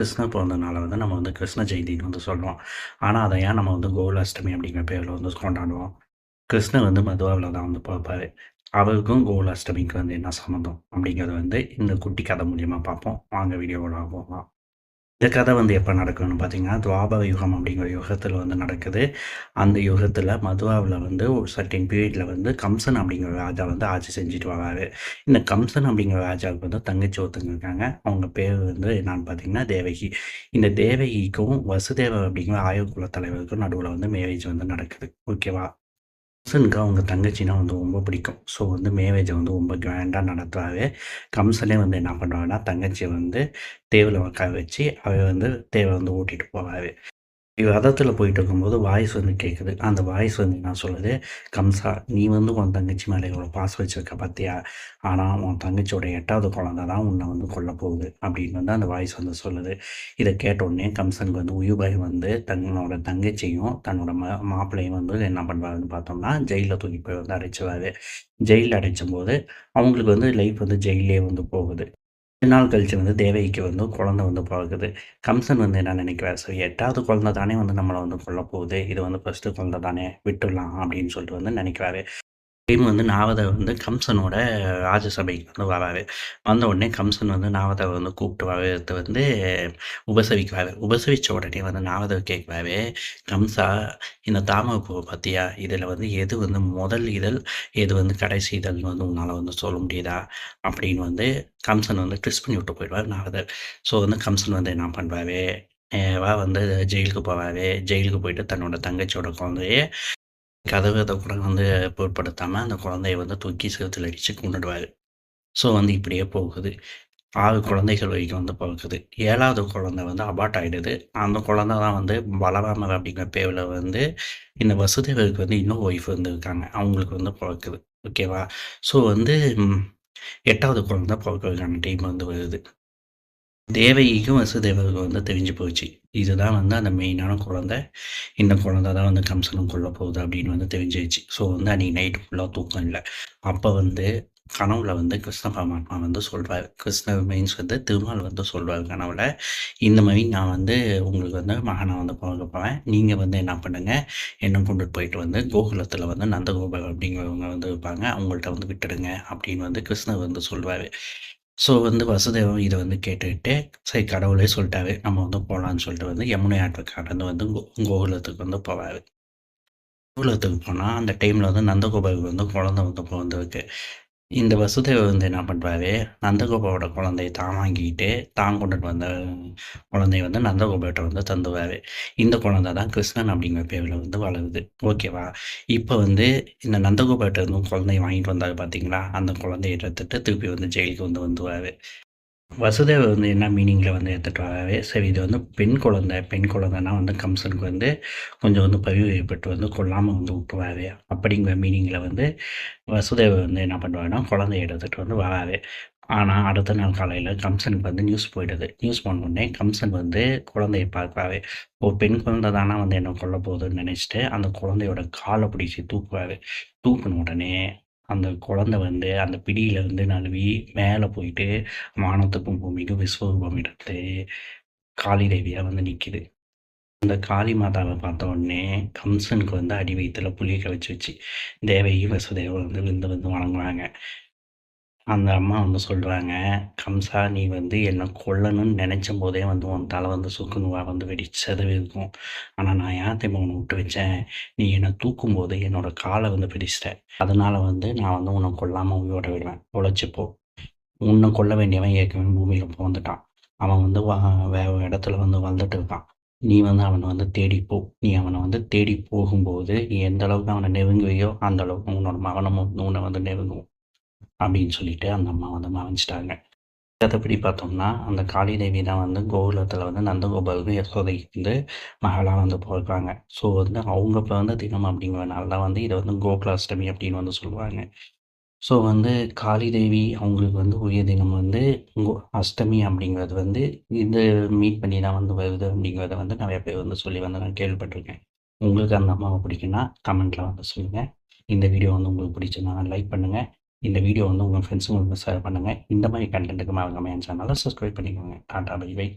கிருஷ்ணர் பிறந்தநாள வந்து நம்ம வந்து கிருஷ்ண ஜெயந்தின்னு வந்து சொல்றோம். ஆனா, அத ஏன் நம்ம வந்து கோகுலாஷ்டமி அப்படிங்கிற பேர்ல வந்து கொண்டாடுவோம்? கிருஷ்ணர் வந்து மதுராவுல தான் வந்து பொறப்பாரு. அவருக்கும் கோகுலாஷ்டமிக்கும் வந்து என்ன சம்மந்தம்? அப்படிங்கிறத வந்து இந்த குட்டி கதை மூலியமா பார்ப்போம். வாங்க வீடியோக்குள்ள போகலாம். இந்த கதை வந்து எப்போ நடக்குதுன்னு பார்த்தீங்கன்னா, துவாபர யுகம் அப்படிங்கிற யுகத்தில வந்து நடக்குது. அந்த யுகத்தில மதுராவுல வந்து ஒரு சர்டைன் பீரியட்ல வந்து கம்சன் அப்படிங்கிற ராஜா வந்து ஆட்சி செஞ்சுட்டு வராரு. இந்த கம்சன் அப்படிங்கிற ராஜாவுக்கு வந்து தங்கச்சி ஒருத்தங்க இருக்காங்க. அவங்க பேர் வந்து என்னான்னு பார்த்தீங்கன்னா தேவகி. இந்த தேவகிக்கும் வசுதேவர் அப்படிங்கிற ஆயர் தலைவருக்கும் நடுவுல வந்து மேரேஜ் வந்து நடக்குது. ஓகேவா? கம்சனுக்கு அவங்க தங்கச்சின்னா வந்து ரொம்ப பிடிக்கும். ஸோ வந்து மேரேஜை வந்து ரொம்ப கிராண்டா நடத்துவாரு. கம்சனே வந்து என்ன பண்ணுவாருன்னா, தங்கச்சிய வந்து தேர்ல உட்கார வச்சு, அவர் வந்து தேர வந்து ஓட்டிட்டு போவாரு. ரதத்துல போயிட்டுருக்கும்போது வாய்ஸ் வந்து கேட்குது. அந்த வாய்ஸ் வந்து என்ன சொல்லுது, "கம்சா, நீ வந்து உன் தங்கச்சி மேல இவ்வளோ பாசம் வச்சிருக்க பாத்தியா? ஆனா உன் தங்கச்சியோட 8வது குழந்தை தான் உன்ன வந்து கொல்லப் போகுது." அப்படின்னு வந்து அந்த வாய்ஸ் வந்து சொல்லுது. இத கேட்ட உடனே கம்சனுக்கு வந்து உயிர் பயம் வந்து தன்னோட தங்கச்சியும், தன்னோட மாப்பிள்ளையும் வந்து என்ன பண்ணுவாருன்னு பார்த்தோம்னா, ஜெயில்ல தூக்கி போய் வந்து அடைச்சுருவாரு. ஜெயில்ல அடைச்சம்போது, அவங்களுக்கு வந்து லைஃப் வந்து ஜெயில்லயே வந்து போகுது. கொஞ்ச நாள் கழிச்சு வந்து தேவகிக்கு வந்து குழந்தை வந்து பொறக்குது. கம்சன் வந்து என்ன நினைக்கிறார், சரி 8வது குழந்தை தானே வந்து நம்மள வந்து கொல்லப் போகுது. இது வந்து ஃபர்ஸ்ட்டு குழந்தை தானே விட்டுடலாம் அப்படின்னு சொல்லிட்டு வந்து நினைக்கிறாரு. டைம் வந்து நாரதர் வந்து கம்சனோட ராஜசபைக்கு வந்து வராரு. வந்த உடனே கம்சன் வந்து நாரதர வந்து கூப்பிட்டு வரவேற்று வந்து உபசரிக்கிறாரு. உபசரிச்ச உடனே வந்து நாரதர் கேட்கிறாரு, "கம்சா, இந்த தாமரைப்பூவ பார்த்தியா? இதில வந்து எது வந்து முதல் இதழ், எது வந்து கடைசி இதழ்னு வந்து உன்னால வந்து சொல்ல முடியுதா?" அப்படின்னு வந்து கம்சன் வந்து ட்விஸ்ட் பண்ணி விட்டு போயிடுவார் நாரதர். ஸோ வந்து கம்சன் வந்து என்ன பண்ணுவாரு, நேரா வந்து ஜெயிலுக்கு போவாரு. ஜெயிலுக்கு போயிட்டு தன்னோட தங்கச்சியோட குழந்தைய கதவு கூட வந்து பொருட்படுத்தாம அந்த குழந்தைய வந்து தூக்கி செவுத்துல அடிச்சு கொன்னுடுவாரு. ஸோ வந்து இப்படியே போகுது. 6 குழந்தைகள் வரைக்கும் வந்து பொறக்குது. 7வது குழந்தை வந்து அபார்ட் ஆயிடுது. அந்த குழந்தை தான் வந்து பலராமர் அப்படிங்கிற பேர்ல வந்து இந்த வசுதேவருக்கு வந்து இன்னொரு ஒய்ஃப் வந்து இருக்காங்க. அவங்களுக்கு வந்து பொறக்குது. ஓகேவா? ஸோ வந்து 8வது குழந்தை பொறக்கறதுக்கான டைம் வந்து வருது. தேவகிக்கும் வசுதேவருக்கும் வந்து தெரிஞ்சு போச்சு. இதுதான் வந்து அந்த மெயினான குழந்தை. இந்த குழந்தை தான் வந்து கம்சனும் கொல்ல போகுது அப்படின்னு வந்து தெரிஞ்சிருச்சு. ஸோ வந்து அன்னைக்கு நைட்டு ஃபுல்லா தூக்கம் இல்ல. அப்ப வந்து கனவுல வந்து கிருஷ்ண பரமாத்மா வந்து சொல்றாரு. கிருஷ்ணர் மீன்ஸ் வந்து திருமால் வந்து சொல்றாரு கனவுல, "இந்த மாரி நான் வந்து உங்களுக்கு வந்து மகனா வந்து பொறக்க போறேன். நீங்க வந்து என்ன பண்ணுங்க, என்ன கொண்டுட்டு போயிட்டு வந்து கோகுலத்தில வந்து நந்தகோபர் அப்படிங்கிறவங்க வந்து இருப்பாங்க. அவங்கள்ட்ட வந்து விட்டுடுங்க." அப்படின்னு வந்து கிருஷ்ணர் வந்து சொல்றாரு. ஸோ வந்து வசுதேவன் இத வந்து கேட்டுட்டு, சரி கடவுளே சொல்ட்டாரு. நம்ம வந்து போலான்னு சொல்லிட்டு வந்து யமுனை ஆற்ற கடந்து வந்து கோகுலத்துக்கு வந்து போவாரு. கோகுலத்துக்கு போனா, அந்த டைம்ல வந்து நந்தகோபாலுக்கு வந்து குழந்தை வந்து பொறந்திருக்கு. இந்த வசுதேவர் வந்து என்ன பண்றாரு, நந்தகோபாலோட குழந்தைய தான் வாங்கிட்டு, தான் கொண்டுட்டு வந்த குழந்தைய வந்து நந்தகோபால்ட்ட வந்து தந்துருவாரு. இந்த குழந்தை தான் கிருஷ்ணன் அப்படிங்கிற பேர்ல வந்து வளருது. ஓகேவா? இப்ப வந்து இந்த நந்தகோபால்ட்ட இருந்தும் குழந்தைய வாங்கிட்டு வந்தாரு பார்த்தீங்களா? அந்த குழந்தைய எடுத்துட்டு திருப்பி வந்து ஜெயிலுக்கு வந்து வந்துருவாரு. வசுதேவர் வந்து என்ன மீனிங்கில வந்து எடுத்துட்டு வராரு, சரி இது வந்து பெண் குழந்தை. பெண் குழந்தைன்னா வந்து கம்சனுக்கு வந்து கொஞ்சம் வந்து பரிவு ஏற்பட்டு வந்து கொல்லாம வந்து விட்டுருவாரு. அப்படிங்கிற மீனிங்கில வந்து வசுதேவர் வந்து என்ன பண்ணுவாருன்னா, குழந்தைய எடுத்துட்டு வந்து வராரு. ஆனா, அடுத்த நாள் காலையில கம்சனுக்கு வந்து நியூஸ் போயிடுது. நியூஸ் போனோனே கம்சன் வந்து குழந்தைய பார்ப்பாரு. ஓ! பெண் குழந்தை தானா வந்து என்ன கொல்ல போகுதுன்னு நினைச்சுட்டு, அந்த குழந்தையோட கால பிடிச்சு தூக்குவாரு. தூக்குன உடனே, அந்த குழந்தை வந்து அந்த பிடியிலருந்து நழுவி மேல போயிட்டு, வானத்துக்கும் பூமிக்கும் விஸ்வரூபம் எடுத்து, காளி தேவியா வந்து நிக்குது. அந்த காளி மாதாவ பார்த்த உடனே, கம்சனுக்கு வந்து அடி வயித்துல புளிய கரைச்சு வச்சு, தேவகி, வசுதேவர் வந்து விழுந்து விழுந்து வணங்குறாங்க. அந்த அம்மா வந்து சொல்றாங்க, "கம்சா, நீ வந்து என்ன கொல்லணும்னு நெனச்சம்போதே வந்து உன் தல வந்து சுக்கு நூறா வந்து வெடிச்சு சிதறியிருக்கும். ஆனா நான் ஏன் தெரியுமா உன்ன விட்டு வச்சேன்? நீ என்ன தூக்கும்போது என்னோட கால வந்து பிடிச்சுட்ட. அதனால வந்து நான் வந்து உன்ன கொல்லாம உயிரோட விடுவேன். பொழச்சுப்போ. உன்ன கொல்ல வேண்டியவன் ஏற்கனவே பூமியில பொறந்துட்டான். அவன் வந்து வேற ஒரு இடத்துல வந்து வாழ்ந்துட்டு இருக்கான். நீ வந்து அவன வந்து தேடி போ. நீ அவன வந்து தேடி போகும்போது, நீ எந்த அளவுக்கு அவன நெருங்குவியோ, அந்த அளவுக்கு உன்னோட மகனும் உன்ன வந்து நெருங்குவான்." அப்படின்னு சொல்லிட்டு அந்த அம்மா வந்து மறைஞ்சுட்டாங்க. மத்தபடி பார்த்தோம்னா, அந்த காளி தேவி தான் வந்து கோகுலத்தில வந்து நந்தகோபாலுக்கும், யசோதைக்கு வந்து மகளா வந்து பொறப்பாங்க. ஸோ வந்து அவங்க பிறந்த தினம் அப்படிங்கிறனால தான் வந்து இத வந்து கோகுலாஷ்டமி அப்படின்னு வந்து சொல்லுவாங்க. ஸோ வந்து காளி தேவி அவங்களுக்கு வந்து உரிய தினம் வந்து அஷ்டமி அப்படிங்கிறது வந்து இது மீட் பண்ணி தான் வந்து வருது அப்படிங்கிறத வந்து நெறைய பேர் வந்து சொல்லி வந்து நான் கேள்விப்பட்டுருக்கேன். உங்களுக்கு அந்த அம்மாவ பிடிக்கும்னா, கமெண்ட்ல வந்து சொல்லுங்க. இந்த வீடியோ வந்து உங்களுக்கு பிடிச்சிருந்தா லைக் பண்ணுங்க. இந்த வீடியோ வந்து உங்க ஃப்ரெண்ட்ஸுங்களுக்கு ஷேர் பண்ணுங்க. இந்த மாரி கன்டென்ட்டுக்கு மறக்காம என் சேனல சப்ஸ்கிரைப் பண்ணிக்கோங்க. Tata bye by.